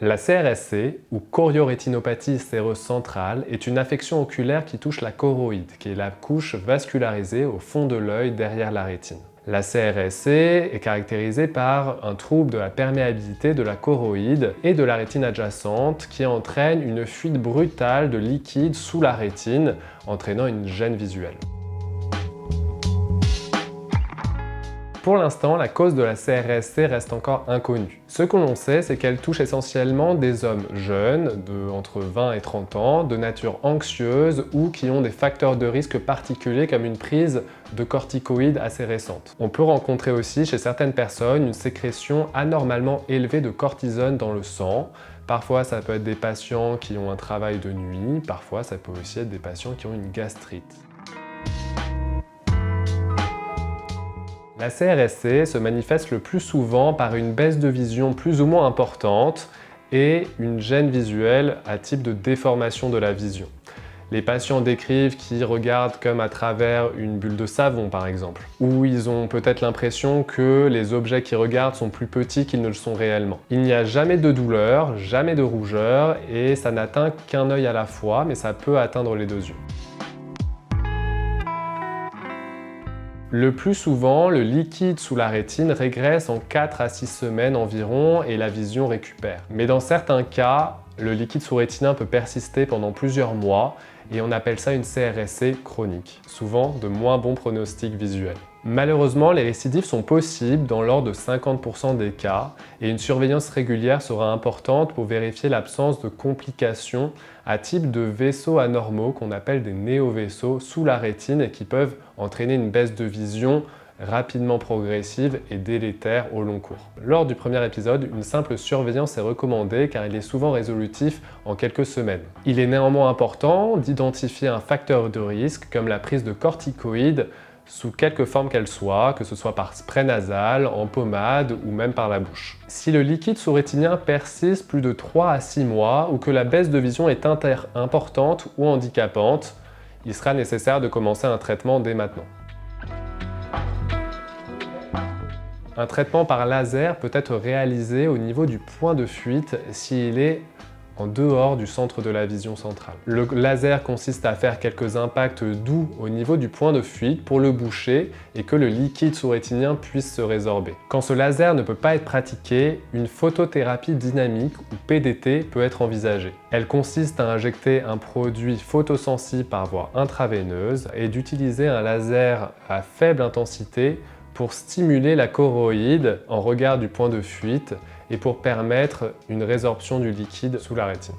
La CRSC, ou choriorétinopathie séreuse centrale, est une affection oculaire qui touche la choroïde, qui est la couche vascularisée au fond de l'œil derrière la rétine. La CRSC est caractérisée par un trouble de la perméabilité de la choroïde et de la rétine adjacente qui entraîne une fuite brutale de liquide sous la rétine, entraînant une gêne visuelle. Pour l'instant, la cause de la CRSC reste encore inconnue. Ce que l'on sait, c'est qu'elle touche essentiellement des hommes jeunes, entre 20 et 30 ans, de nature anxieuse ou qui ont des facteurs de risque particuliers comme une prise de corticoïdes assez récente. On peut rencontrer aussi chez certaines personnes une sécrétion anormalement élevée de cortisone dans le sang. Parfois, ça peut être des patients qui ont un travail de nuit, parfois ça peut aussi être des patients qui ont une gastrite. La CRSC se manifeste le plus souvent par une baisse de vision plus ou moins importante et une gêne visuelle à type de déformation de la vision. Les patients décrivent qu'ils regardent comme à travers une bulle de savon par exemple, ou ils ont peut-être l'impression que les objets qu'ils regardent sont plus petits qu'ils ne le sont réellement. Il n'y a jamais de douleur, jamais de rougeur et ça n'atteint qu'un œil à la fois, mais ça peut atteindre les deux yeux. Le plus souvent, le liquide sous la rétine régresse en 4 à 6 semaines environ et la vision récupère. Mais dans certains cas, le liquide sous-rétinien peut persister pendant plusieurs mois et on appelle ça une CRSC chronique, souvent de moins bons pronostics visuels. Malheureusement, les récidives sont possibles dans l'ordre de 50% des cas et une surveillance régulière sera importante pour vérifier l'absence de complications à type de vaisseaux anormaux qu'on appelle des néovaisseaux sous la rétine et qui peuvent entraîner une baisse de vision rapidement progressive et délétère au long cours. Lors du premier épisode, une simple surveillance est recommandée car il est souvent résolutif en quelques semaines. Il est néanmoins important d'identifier un facteur de risque comme la prise de corticoïdes sous quelque forme qu'elle soit, que ce soit par spray nasal, en pommade ou même par la bouche. Si le liquide sous-rétinien persiste plus de 3 à 6 mois ou que la baisse de vision est importante ou handicapante, il sera nécessaire de commencer un traitement dès maintenant. Un traitement par laser peut être réalisé au niveau du point de fuite s'il est en dehors du centre de la vision centrale. Le laser consiste à faire quelques impacts doux au niveau du point de fuite pour le boucher et que le liquide sous-rétinien puisse se résorber. Quand ce laser ne peut pas être pratiqué, une photothérapie dynamique ou PDT peut être envisagée. Elle consiste à injecter un produit photosensible par voie intraveineuse et d'utiliser un laser à faible intensité pour stimuler la choroïde en regard du point de fuite et pour permettre une résorption du liquide sous la rétine.